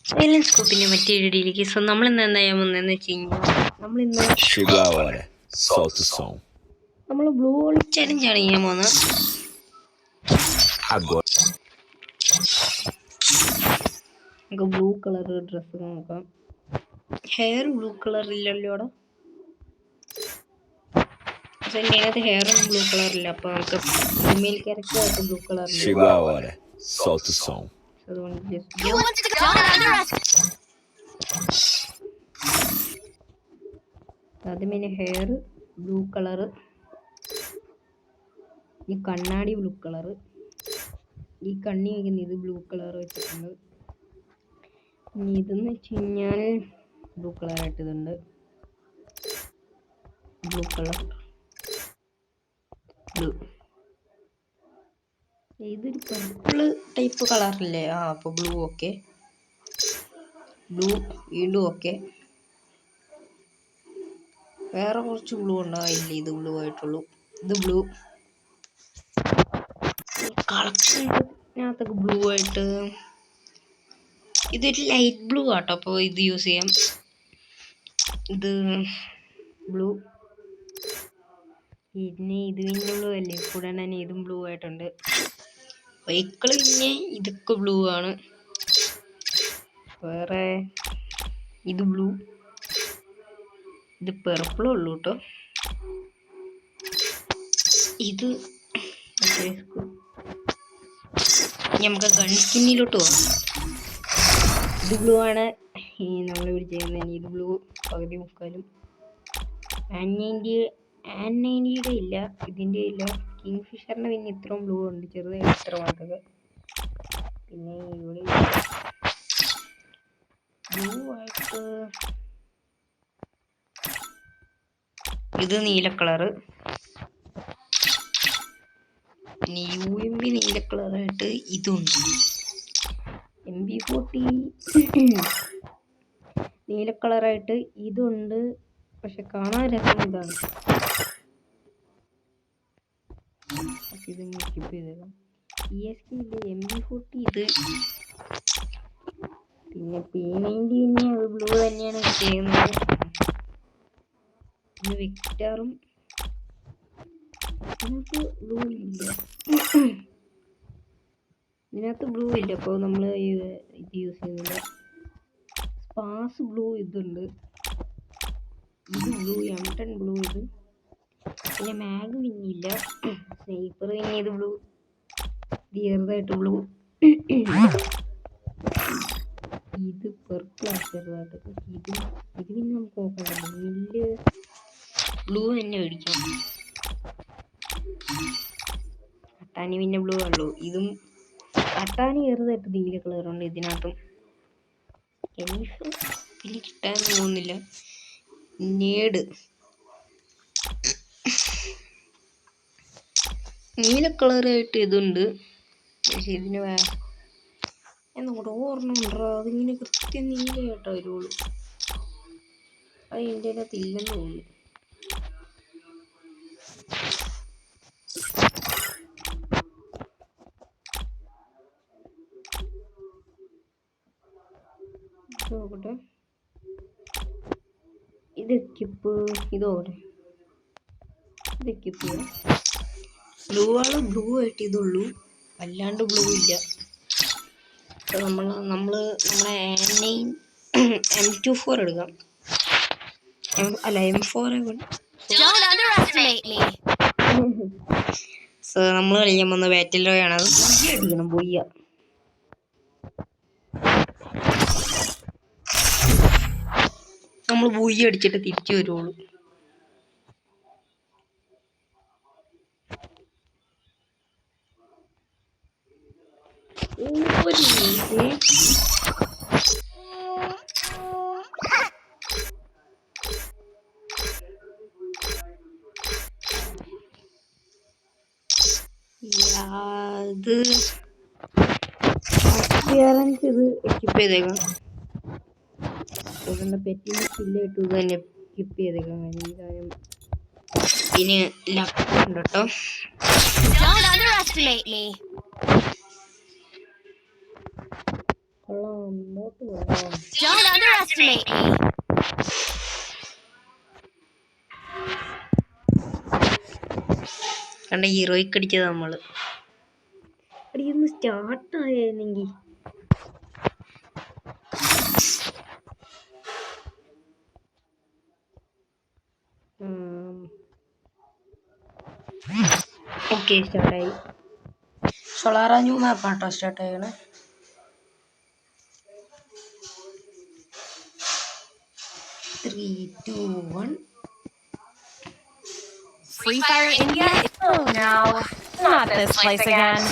Silence സ്കൂപ്പിന്റെ മറ്റൊരു വീഡിയോയിലേക്ക് നമ്മളിന്ന് എന്താ ചെയ്യാൻ പോകുന്നതെന്ന് വെച്ച് കഴിഞ്ഞാൽ നമ്മൾ ബ്ലൂ ഹോൾ ചലഞ്ചാണ് ചെയ്യാൻ പോകുന്നത്. നമുക്ക് ബ്ലൂ കളർ ഡ്രസ്സ് നോക്കാം. ഹെയർ ബ്ലൂ കളർ ഇല്ലല്ലോടെ, പക്ഷെ എൻ്റെ അതിനകത്ത് ഹെയറും ബ്ലൂ കളറില്ല. അപ്പോൾ നമുക്ക് ഫീമെയിൽ ക്യാരക്ടറായിട്ട് ബ്ലൂ കളറില്ല. ആദ്യം പിന്നെ ഹെയർ ബ്ലൂ കളറ്, ഈ കണ്ണാടി ബ്ലൂ കളറ്, ഈ കണ്ണി വയ്ക്കുന്ന ഇത് ബ്ലൂ കളർ വെച്ചിട്ടുണ്ട്. ഇനി ഇതെന്ന് വെച്ച് കഴിഞ്ഞാൽ ബ്ലൂ കളറായിട്ട് ഇതുണ്ട്, ബ്ലൂ കളർ ബ്ലൂ. ഇതൊരു പർപ്പിൾ ടൈപ്പ് കളറില്ലേ? അപ്പോൾ ബ്ലൂ ഓക്കെ, ബ്ലൂ വീണ്ടും ഓക്കെ. വേറെ കുറച്ച് ബ്ലൂ ഉണ്ടാവില്ല, ഇത് ബ്ലൂ ആയിട്ടുള്ളൂ. ഇത് ബ്ലൂ കളക്ഷനകത്തൊക്കെ ബ്ലൂ ആയിട്ട് ഇതൊരു ലൈറ്റ് ബ്ലൂ ആട്ടോ, അപ്പോൾ ഇത് യൂസ് ചെയ്യാം. ഇത് ബ്ലൂ, പിന്നെ ഇത് പിന്നെ ബ്ലൂ അല്ലേ, കൂടെ തന്നെ ഇതും ബ്ലൂ ആയിട്ടുണ്ട്. വെഹിക്കിൾ പിന്നെ ഇതൊക്കെ ബ്ലൂ ആണ്. വേറെ ഇത് ബ്ലൂ, ഇത് പെർപ്പിളും ഉള്ളൂ കേട്ടോ. ഇത് നമുക്ക് ഗൺ സ്കിന്നിലോട്ട് പോകാം. ഇത് ബ്ലൂ ആണ് നമ്മളിവിടെ ചെയ്യുന്നത്. ഇത് ബ്ലൂ പകുതി മുക്കാലും. ആൻ90യുടെ ഇല്ല, ഇതിൻ്റെ ഇല്ല. കിങ് ഫിഷറിൻ്റെ പിന്നെ ഇത്രയും ബ്ലൂ ഉണ്ട്, ചെറുതായിട്ട് ഇത്ര മാത്രമേ. പിന്നെ ഇവിടെ ബ്ലൂ ആയിട്ട് ഇത് നീല കളറ്, പിന്നെ UMP നീല കളറായിട്ട് ഇതുണ്ട്. MP40 നീല കളറായിട്ട് ഇതുണ്ട്, പക്ഷെ കാണാൻ രസം ഇതാണ്. ഇത് സ്കിപ്പ് ചെയ്തേക്കാം. ESK ഇല്ല, MP40 ഇത്, പിന്നെ P90 പിന്നെ അത് ബ്ലൂ തന്നെയാണ് ചെയ്യുന്നത്. പിന്നെ വിക്ടറും ഇതിനകത്ത് ബ്ലൂ ഇല്ല, ഇതിനകത്ത് ബ്ലൂ ഇല്ല, അപ്പോൾ നമ്മൾ ഇത് യൂസ് ചെയ്യുന്നില്ല. സ്പാസ് ബ്ലൂ ഇതുണ്ട്, ഇത് ബ്ലൂ M10 ബ്ലൂ ഇത്. പിന്നെ മാഗ് പിന്നില്ല, സ്നൈപ്പർ പിന്നെ ഇത് ബ്ലൂ, ചെറുതായിട്ട് ബ്ലൂ. ഇത് പെർപ്പിളാണ് ചെറുതായിട്ട്. ഇത് പിന്നെ നമുക്ക് നോക്കണ്ട, മില്ല് ബ്ലൂ തന്നെ മേടിക്കാം. അട്ടാനി പിന്നെ ബ്ലൂ ഉള്ളൂ. ഇതും അട്ടാനി ചെറുതായിട്ട് നീല കളറുണ്ട് ഇതിനകത്തും. എനിക്ക് വലിയ കിട്ടാൻ തോന്നുന്നില്ല. നേട് നീല കളറായിട്ട് ഇതുണ്ട്, പക്ഷെ ഇതിന് എന്നോട് ഓർമ്മയുണ്ടോ, അതിങ്ങനെ കൃത്യം നീലയായിട്ടോ വരുള്ളൂ. അത് എൻ്റെ അതിനകത്ത് ഇല്ലെന്ന് തോന്നുന്നു. നോക്കട്ടെ, ഇത് എക്യുപ്പ്, ഇതോടെ ഇത് എക്യുപ്പ് ചെയ്യാം. ബ്ലൂ ആണ്, ബ്ലൂ ആയിട്ട് ഇതുള്ളൂ, അല്ലാണ്ട് ബ്ലൂ ഇല്ല. അപ്പോൾ നമ്മളെ M24 എടുക്കാം. അല്ല M4. സോ നമ്മൾ കളിക്കാൻ പോകുന്ന ബാറ്റിൽ റോയാണ്. അത് ബുയ്യ അടിക്കണം, ബുയ്യ. നമ്മൾ ബുയ്യ അടിച്ചിട്ട് തിരിച്ചു വരുള്ളൂ. ഇത് ഇത് എക്യുപ്പ് ചെയ്തേക്കാം. പെറ്റിന് സ്കില്ല് കിട്ടും, ഇത് തന്നെ എക്യുപ്പ് ചെയ്തേക്കാം. പിന്നെ ലക്ക് ഉണ്ട് കേട്ടോ. Don't underestimate me. കണ്ട ഹീറോയ്ക്ക് അടിച്ചത് നമ്മള് അടിയൊന്ന് സ്റ്റാർട്ടായെങ്കിൽ ഓക്കെ സ്റ്റാർട്ടായി. സോളാറ ന്യൂ മാപ്പാട്ടോ സ്റ്റാർട്ട് ചെയ്യണേ. Three, two, one. Free Fire India? Oh no, not this place again.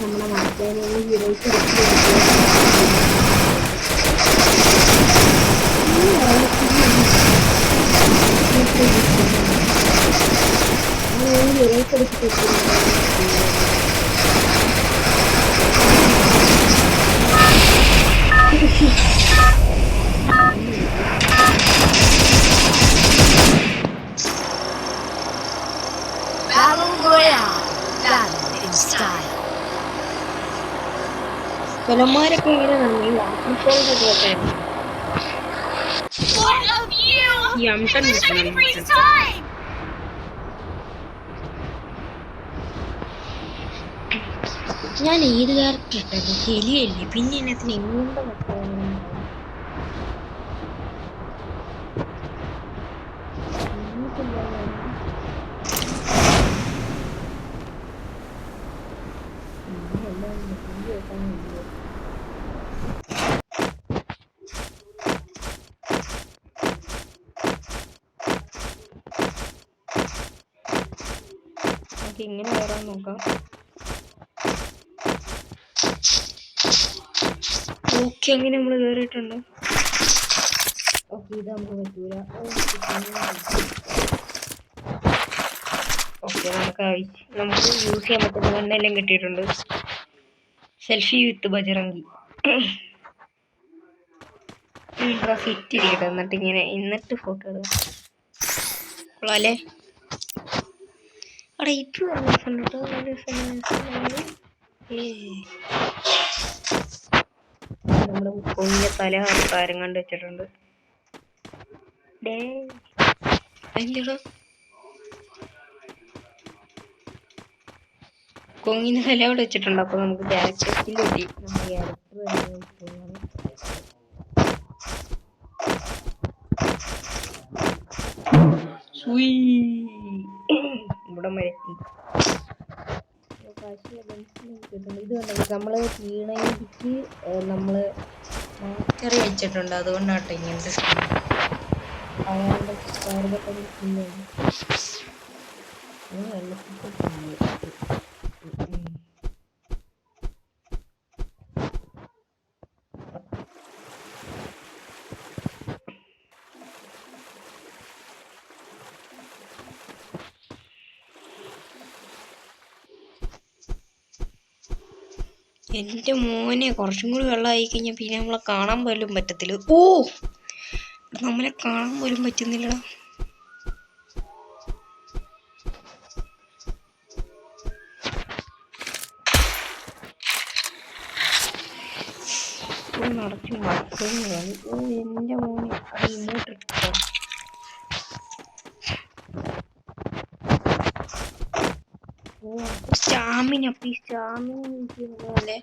നമ്മളെ മാറ്റാനുള്ള ഹീറോയ്ക്ക് Battle Royale. Battle in style. കൊലന്മാരൊക്കെ ഇങ്ങനെ നമ്മൾ വാട്ടർഫോളിന്റെ ഒക്കെ What of you? Yum, It's turn Mr. it on. Freeze time! ഞാൻ ഏത് character ഇട്ടത് ശരിയല്ലേ, പിന്നെ എന്നത്തിന് എങ്ങോട്ട് ഇങ്ങനെ കയറാൻ നോക്കാം. ഓക്കെ, അങ്ങനെ നമ്മൾ കയറിയിട്ടുണ്ട്. ഓക്കെ, ഇത് നമുക്ക് പറ്റൂല. ഓക്കെ, നമുക്ക് യൂസ് ചെയ്യാൻ പറ്റുന്ന ഗണ്ണെല്ലാം കിട്ടിയിട്ടുണ്ട്. സെൽഫി വിത്ത് ബജറങ്കി ഫിറ്റ് ഇരിക്കട്ടെ, എന്നിട്ട് ഫോട്ടോ എടുക്കാം. കൊള്ളാല്ലേ? അവിടെ ഇത് നമ്മുടെ കുഞ്ഞിന്റെ തല കാര്യം കണ്ടു വെച്ചിട്ടുണ്ട്. കൊങ്ങിന് തല അവിടെ വെച്ചിട്ടുണ്ട്. അപ്പൊ നമുക്ക് ക്യാരക്ടർ സ്കില്ല് കിട്ടി. നമ്മുടെ ക്യാരക്ടർ ഇവിടെ മരത്തി ഇത് കണ്ടോ, നമ്മള് വീണയ്ക്ക് നമ്മള് മാസ്റ്ററി വെച്ചിട്ടുണ്ട്. അതുകൊണ്ടാട്ടോ ഇങ്ങനത്തെ അയാളുടെ എന്റെ മോനെ കുറച്ചും കൂടി വെള്ളമായി കഴിഞ്ഞാൽ പിന്നെ നമ്മളെ കാണാൻ പോലും പറ്റത്തില്ല. ഓ, നമ്മളെ കാണാൻ പോലും പറ്റുന്നില്ലടാ. നടച്ചു മക്കളാണ്. ഓ, എന്റെ മോനെ അത് ഇങ്ങോട്ട് ഇട്ടോ. സ്റ്റാമിന പോലെ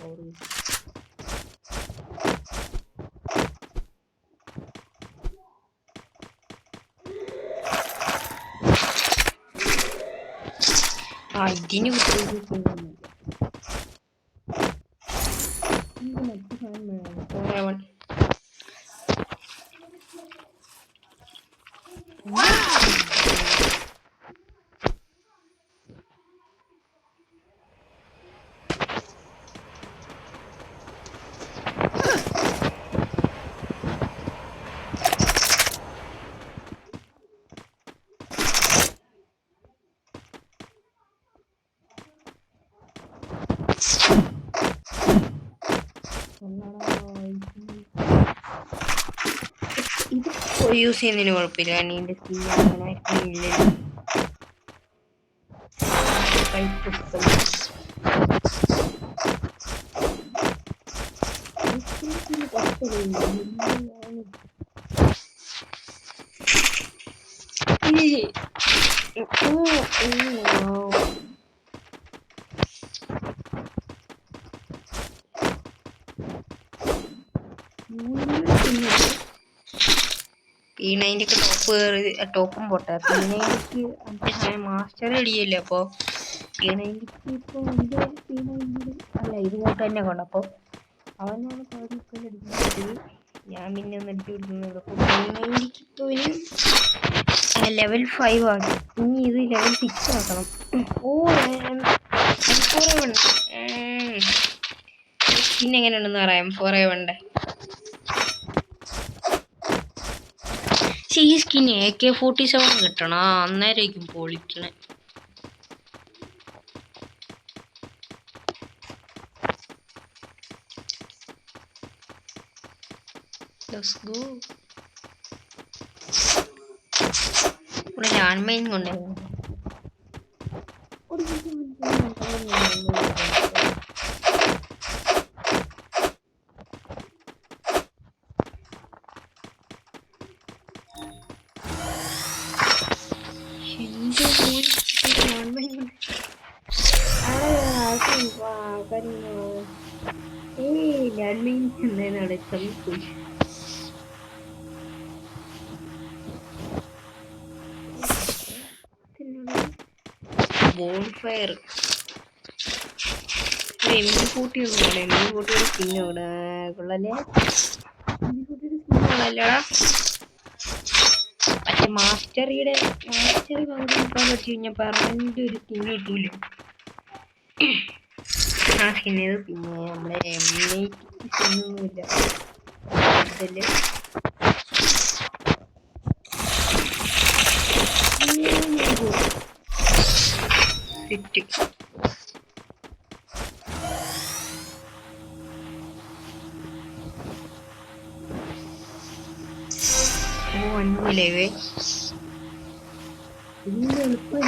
പവർ ഇതിന് ഇത് യൂസ് ചെയ്യുന്നതിന് കുഴപ്പമില്ല. ഇതിന്റെ സ്കിൻ അങ്ങനെ ഇല്ല. P90 ടോപ്പും പോട്ടെ. P90 master ഇടിയല്ലേ. അപ്പോൾ P90 ഇപ്പോൾ P90 അല്ല ഇതുകൊണ്ട് തന്നെ കൊണ്ട്. അപ്പോൾ അവനാണ് പകുതി അടിക്കുന്നത്. ഞാൻ പിന്നെ ഒന്ന് അടിച്ചു കൊടുക്കുന്നുള്ളൂ. അപ്പോൾ P90 ഇപ്പോൾ ലെവൽ 5 ആണ്. ഇനി ഇത് ലെവൽ 6 ആക്കണം. പിന്നെ എങ്ങനെയുണ്ടെന്ന് പറയാം. M4A1 ഈ സ്കിൻ AK-47 കിട്ടണം. അന്നേരമായിരിക്കും പൊളിക്കണേ. ഇവിടെ ലാൻഡ് മൈൻ കൊണ്ടായിരുന്നു. ബോൺഫയർ M40 സ്കിൻ ഇവിടെ കൊള്ളല്ലേ. കൊള്ളല്ലേടാ. പക്ഷെ മാസ്റ്ററി പകുതി അടിച്ചു കഴിഞ്ഞാൽ പെർമനന്റ് ഒരു സ്കിൻ കിട്ടൂല. ആ സ്കിൻ ചെയ്ത് പിന്നെ നമ്മുടെ M8 സ്കിന്നൊന്നുമില്ല. ഇതില് അൻപൂലേ ഇതിന്റെ എളുപ്പം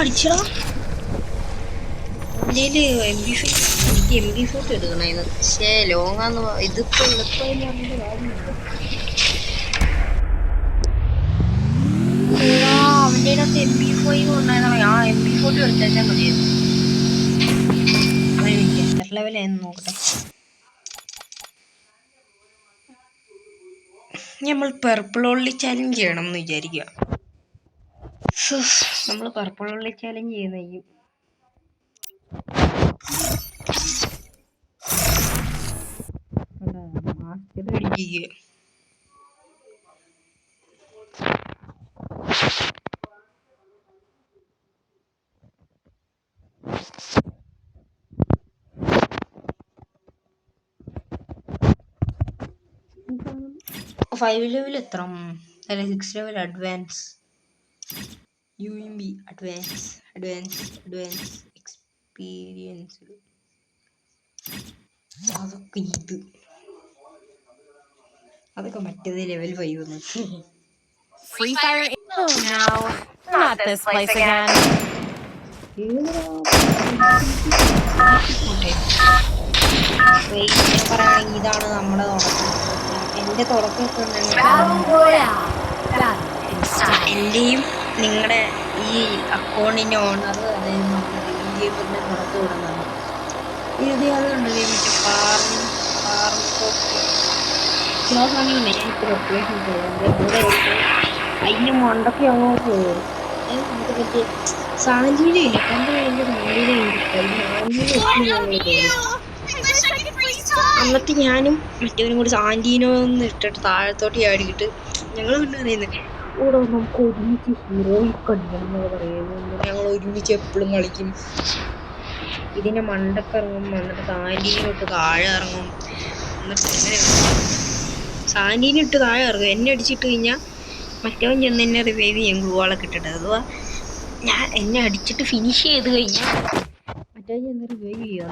അടിച്ചടാ. എൻ്റെ എനിക്ക് MP40 എടുക്കണമായിരുന്നു. പക്ഷേ ലോങ്ങാന്ന് ഇതിപ്പോ എളുപ്പമെന്ന് പറഞ്ഞിട്ട് കാര്യമില്ല. അവൻ്റെ MP5 ഉണ്ടായിരുന്ന ആ MP40 എടുത്താൽ മതിയായിരുന്നു. അതെനിക്ക് എത്ര ലെവലായിരുന്നു നോക്കട്ടെ. നമ്മൾ പർപ്പിൾ ഓൺലി ചാലഞ്ച് ചെയ്യണം എന്ന് വിചാരിക്കുക. നമ്മൾ പർപ്പിൾ ഓൺലി ചാലഞ്ച് ചെയ്യുന്നതായിരിക്കും. മാസ്റ്റർ അടിക്കുക. ഫൈവ് ലെവൽ എത്ര അല്ല 6 level advance UMB advance experience അതൊക്കെ മറ്റേത് ലെവൽ 5 ഒന്ന്. Free Fire. Oh no, not this place again. പറയുകയാണെങ്കിൽ ഇതാണ് നമ്മുടെ തുടക്കം. എൻ്റെ തുടക്കമൊക്കെ എൻ്റെയും നിങ്ങളുടെ ഈ അക്കൗണ്ടിൻ്റെ ഓണർ അതായത് നമ്മുടെ ഗെയിമിൻ്റെ പുറത്ത് വിടുന്നതാണ്. ഇത് അതുകൊണ്ടല്ലേ മറ്റേ ഫാർമി ഞാനിപ്പോൾ റെപ്ലേഷൻ ചെയ്യുന്നത് ഇവിടെ ഇട്ട് അതിൻ്റെ മണ്ടൊക്കെ അങ്ങോട്ട് പോകും. നമുക്ക് മറ്റേ സാഞ്ചീനെ ഇല്ല പണ്ട് എൻ്റെ സാഞ്ചീനെ എന്നിട്ട് ഞാനും മറ്റവനും കൂടി സാൻറ്റീനോ ഒന്ന് ഇട്ടിട്ട് താഴത്തോട്ട് ചാടിയിട്ട് ഞങ്ങൾ കൊണ്ട് പറയുന്നത് ഇവിടെ നമുക്ക് ഒരുമിച്ച് ഹീറോയിക് കളിക്കണം എന്നൊക്കെ പറയുന്നത്. ഞങ്ങൾ ഒരുമിച്ച് എപ്പോഴും കളിക്കും. ഇതിൻ്റെ മണ്ടക്ക് ഇറങ്ങും, എന്നിട്ട് സാൻഡീനിട്ട് താഴെ ഇറങ്ങും, എന്നിട്ട് എങ്ങനെ സാൻഡീനിട്ട് താഴെ ഇറങ്ങും. എന്നെ അടിച്ചിട്ട് കഴിഞ്ഞാൽ മറ്റവൻ ചെന്ന് എന്നെ റിവൈവ് ചെയ്യും ഗ്ലൂവാളൊക്കെ ഇട്ടിട്ട്. അഥവാ എന്നെ അടിച്ചിട്ട് ഫിനിഷ് ചെയ്ത് കഴിഞ്ഞാൽ മറ്റവൻ ചെന്ന് റിവൈവ് ചെയ്യുക.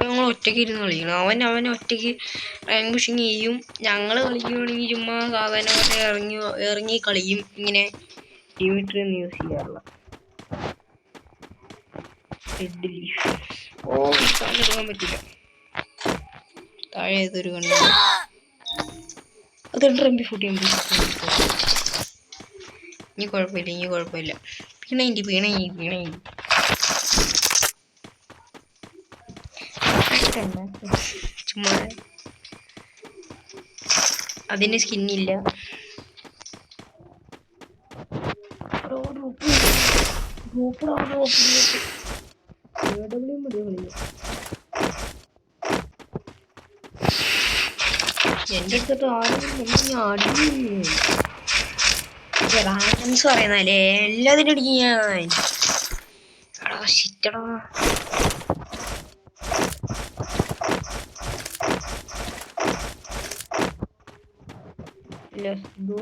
ഞങ്ങൾ ഒറ്റയ്ക്ക് ഇരുന്ന് കളിക്കണം. അവൻ ഒറ്റയ്ക്ക് റാങ്ക് പുഷിങ് ചെയ്യും. ഞങ്ങൾ കളിക്കുകയാണെങ്കിൽ ചുമ്മാ സാധാരണ പോലെ ഇറങ്ങി കളിക്കും. ഇങ്ങനെ ഡിമിട്രി ഒന്നും യൂസ് ചെയ്യാറില്ല. റെഡ് ലീഫ് താഴെ എടുക്കാൻ പറ്റില്ല. താഴെ ഏതൊരു കണ്ണു അത് MP40 ഇനി കുഴപ്പമില്ല. പീണ ചുമ്മാ അതിന് സ്കിന്നില്ല. എന്റെ അടുത്തിട്ട് റാൻഡംസ് പറയുന്നല്ലേ എല്ലാത്തിനും അടിക്കും ഞാൻ. ഷിറ്റടാ let's go.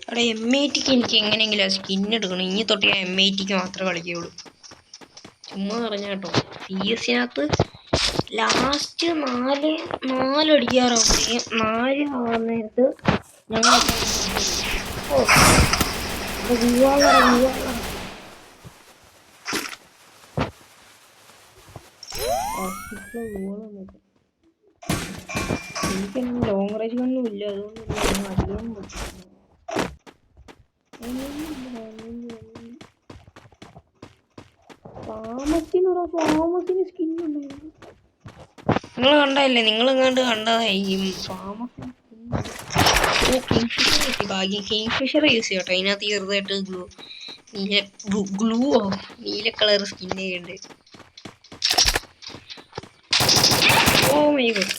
അവിടെ M80 എനിക്ക് എങ്ങനെയെങ്കിലും സ്കിൻ എടുക്കണം. ഇനി തൊട്ട് ഞാൻ M80 മാത്രമേ കളിക്കുകയുള്ളൂ. ചുമ്മാ പറഞ്ഞ കേട്ടോ. CS-നകത്ത് ലാസ്റ്റ് 4 അടിക്കാറാകുമ്പോഴേ 4 ആവാൻ നേരത്ത് ഞങ്ങൾ എനിക്കെന്നെ ലോങ് റേഞ്ച് ഒന്നും ഇല്ല. അതുകൊണ്ട് അധികം ഫാമസിന് സ്കിന്നുണ്ടായിരുന്നു. നിങ്ങൾ കണ്ടല്ലേ? നിങ്ങളെങ്ങാണ്ട് കണ്ടതായിരിക്കും. ഫാമസിന് കിങ്ഫിഷർ ഭാഗ്യം. കിങ്ഫിഷർ യൂസ് ചെയ്യട്ടോ. അതിനകത്ത് ചെറുതായിട്ട് നീല കളർ സ്കിന്നൊക്കെ ഉണ്ട്. Oh my God.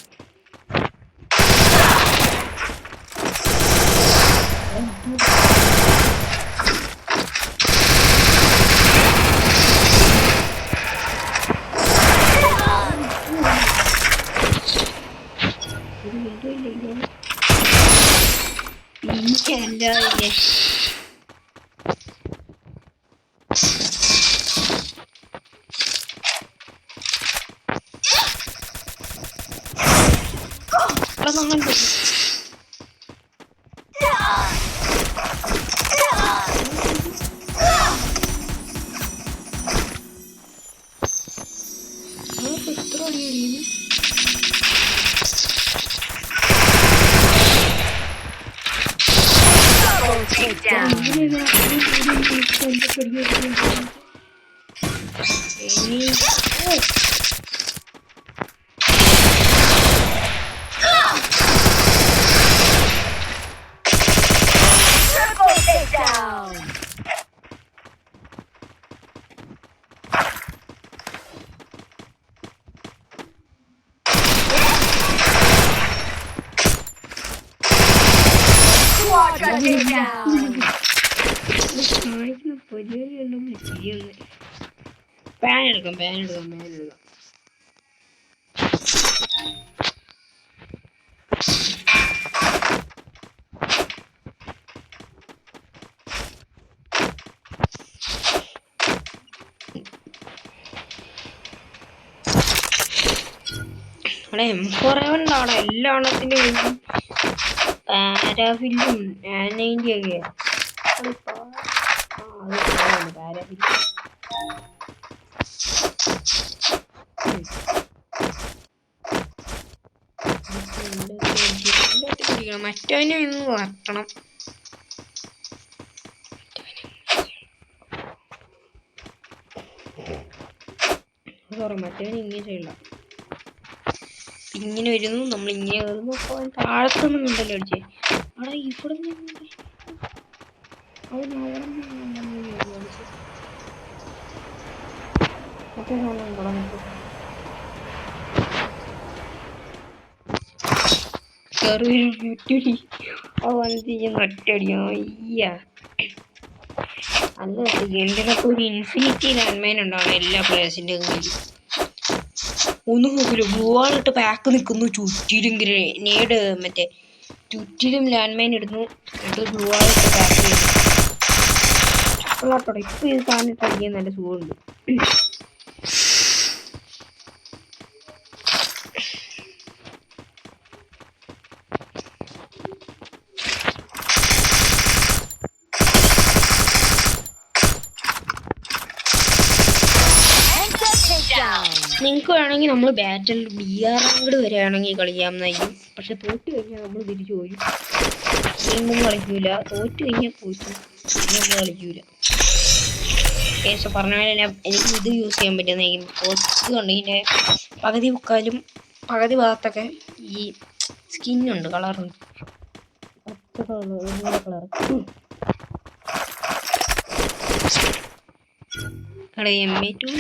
പാൻ എടുക്കാം. അവിടെ M4A1 അവിടെ എല്ലാ എണ്ണത്തിൻ്റെ പാരാഫില്ലും 90 ഒക്കെ. മറ്റവനെ ഇന്ന് വറക്കണം. മറ്റവന് ഇങ്ങനെ ചെയ്യണ്ട. ഇങ്ങനെ വരുന്നു, നമ്മൾ ഇങ്ങനെ വരുന്നു. അപ്പോൾ താഴത്തൊന്നും കണ്ടല്ലോ അടിച്ചേ. അവിടെ ഇവിടെ നിന്ന്. മറ്റേ സാധനം ഉണ്ടോ നമുക്ക് കയറി ഒറ്റടി അത് വന്നിട്ട് ഒറ്റടിയോ അയ്യ അല്ല എന്തിനൊക്കെ ഒരു ഇൻഫിനിറ്റി ലാൻഡ്മൈൻ ഉണ്ടാവണം എല്ലാ പ്ലേയേഴ്സിൻ്റെ കയ്യിൽ ഒന്നും നോക്കില്ല ബ്ലൂവാളിട്ട് പാക്ക് നിൽക്കുന്നു ചുറ്റിലും ഗ്രനേഡ് മറ്റേ ചുറ്റിലും ലാൻഡ്മൈൻ ഇടുന്നു എന്നിട്ട് ബ്ലൂവാളിട്ട് പാക്ക് ചെയ്യുന്നു കൊള്ളാത്തോടെ ഇപ്പം ഇത് താന്നിട്ട് അടിക്കാൻ നല്ല സുഖമുണ്ട് നിങ്ങൾക്ക് വേണമെങ്കിൽ നമ്മൾ ബാറ്റിൽ BR റാങ്കഡ് വരെ ആണെങ്കിൽ കളിക്കാമെന്നായിരിക്കും പക്ഷെ തോറ്റ് കഴിഞ്ഞാൽ നമ്മൾ തിരിച്ചു പോയി വീണ്ടും കളിക്കൂല തോറ്റ് കഴിഞ്ഞാൽ പോയിട്ട് പിന്നെ നമ്മൾ കളിക്കൂല പക്ഷെ പറഞ്ഞ പോലെ എനിക്ക് ഇത് യൂസ് ചെയ്യാൻ പറ്റുന്നതായിരിക്കും പോസ്റ്റ് കണ്ടതിൻ്റെ പകുതി മുക്കാലും പകുതി ഭാഗത്തൊക്കെ ഈ സ്കിന്നുണ്ട് കളറുണ്ട് പച്ച കളർ അവിടെ M2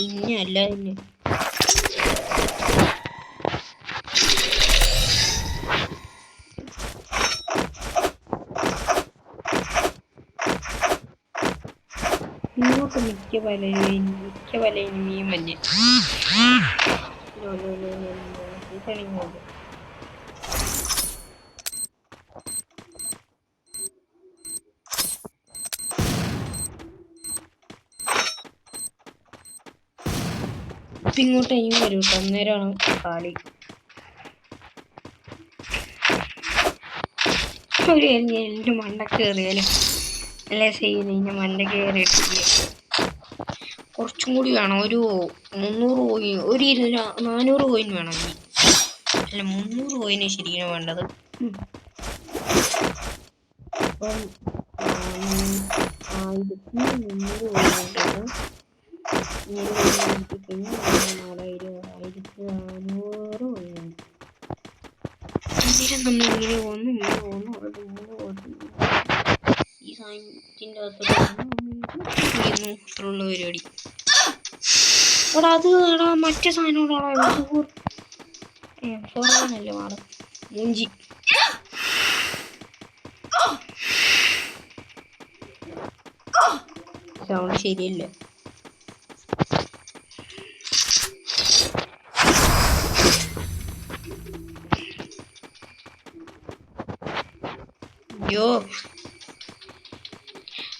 ഇന്നല്ല ഇന്ന് ഇങ്ങോട്ട് മിക്ക പല ഇനിയും മഞ്ഞ ഇങ്ങോട്ട് ഇനിയും വരും കേട്ടോ അന്നേരമാണ് കളി ഒരു എൻ്റെ മണ്ട കയറിയാലും അല്ലേ ചെയ്യുന്ന ഇതിൻ്റെ മണ്ട കയറിയിട്ടില്ല കുറച്ചും കൂടി വേണം ഒരു 300 കോയിൻ ഒരു 400 കോയിൻ വേണം ഇനി അല്ല 300 കോയിന് ശരിയാണ് വേണ്ടത് അപ്പം 1300 കോയിൻ നമ്മളിങ്ങനെ ഒന്ന് ഈ സാധനത്തിൻ്റെ അകത്തുള്ള പരിപാടി അവിടെ അത് എടാ മറ്റേ സാധനോടാണോ ഫോറാണല്ലേ മാറും മൂഞ്ചി സൗണ്ട് ശരിയല്ല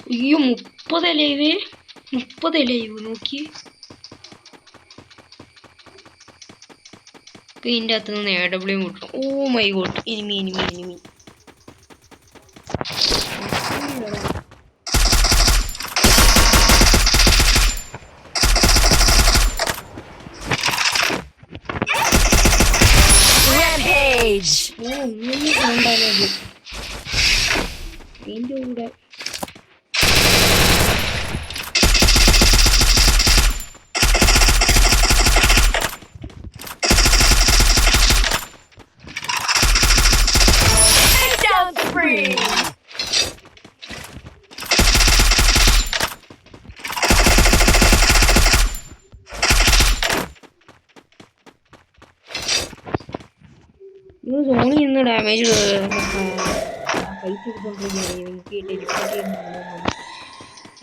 അയ്യോ 30 ലൈവ് നോക്കി ഇതിൻ്റെ അകത്ത് നിന്ന് AW കിട്ടും ഓ മൈ ഗോഡ് എനിമി ഓ ഇങ്ങനെ കണ്ടാലോ ഇതിൻ്റെ കൂടെ ഇത് സോണി ഇന്ന് ഡാമേജ് ഫൈറ്റ് എടുത്തോണ്ടിരിക്കുകയാണ് എനിക്ക് ടെലിപ്പോർട്ട് ചെയ്യുന്നുണ്ട്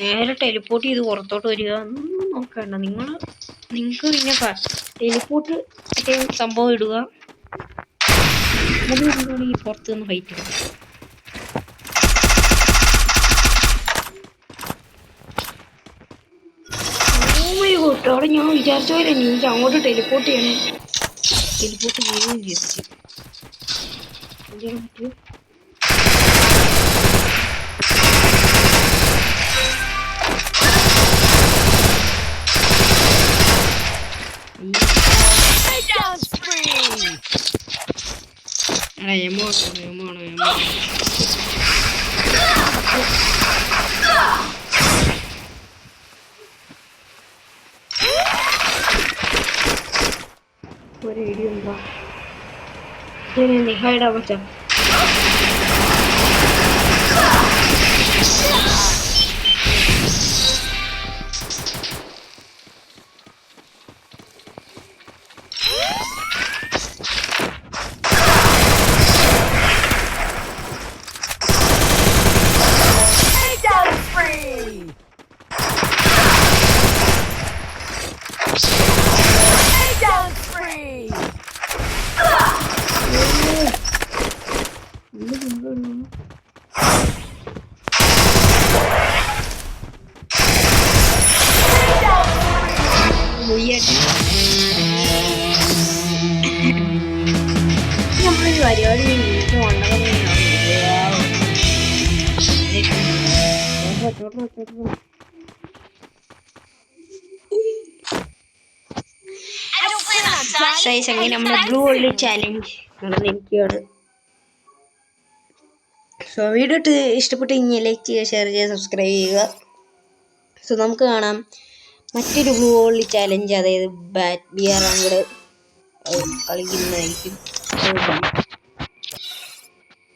നേരെ ടെലിപ്പോർട്ട് ചെയ്ത് പുറത്തോട്ട് വരിക ഒന്നും നോക്കണ്ട നിങ്ങൾക്ക് പിന്നെ ടെലിപ്പോർട്ട് മറ്റേ സംഭവം ഇടുക അത് കൊണ്ടുകൂടി പുറത്ത് നിന്ന് ഫൈറ്റ് ഇടുക അവിടെ ഞാൻ വിചാരിച്ച പോലെ എനിക്ക് അങ്ങോട്ട് ടെലിപ്പോർട്ട് ചെയ്യണം ടെലിപ്പോർട്ട് ചെയ്യുകയും ചെയ്തിട്ട് ചെയ്യാൻ പറ്റുമോ ഒരു വീഡിയോ ഉണ്ടോ ശരി ഹൈഡാ പറ്റാം പരിപാടി വീട്ടിൽ അങ്ങനെ നമ്മുടെ ബ്ലൂ ഉള്ളി ചാലഞ്ച് നടന്നിരിക്കുകയാണ്. സോ വീഡിയോ ഇഷ്ടപ്പെട്ട് കഴിഞ്ഞാൽ ലൈക്ക് ചെയ്യുക, ഷെയർ ചെയ്യുക, സബ്സ്ക്രൈബ് ചെയ്യുക. സോ നമുക്ക് കാണാം മറ്റൊരു ബ്ലൂ ഉള്ളി ചാലഞ്ച്, അതായത് ബാറ്റ് ബിയർ അങ്ങോട്ട് കളിക്കുന്നതായിരിക്കും.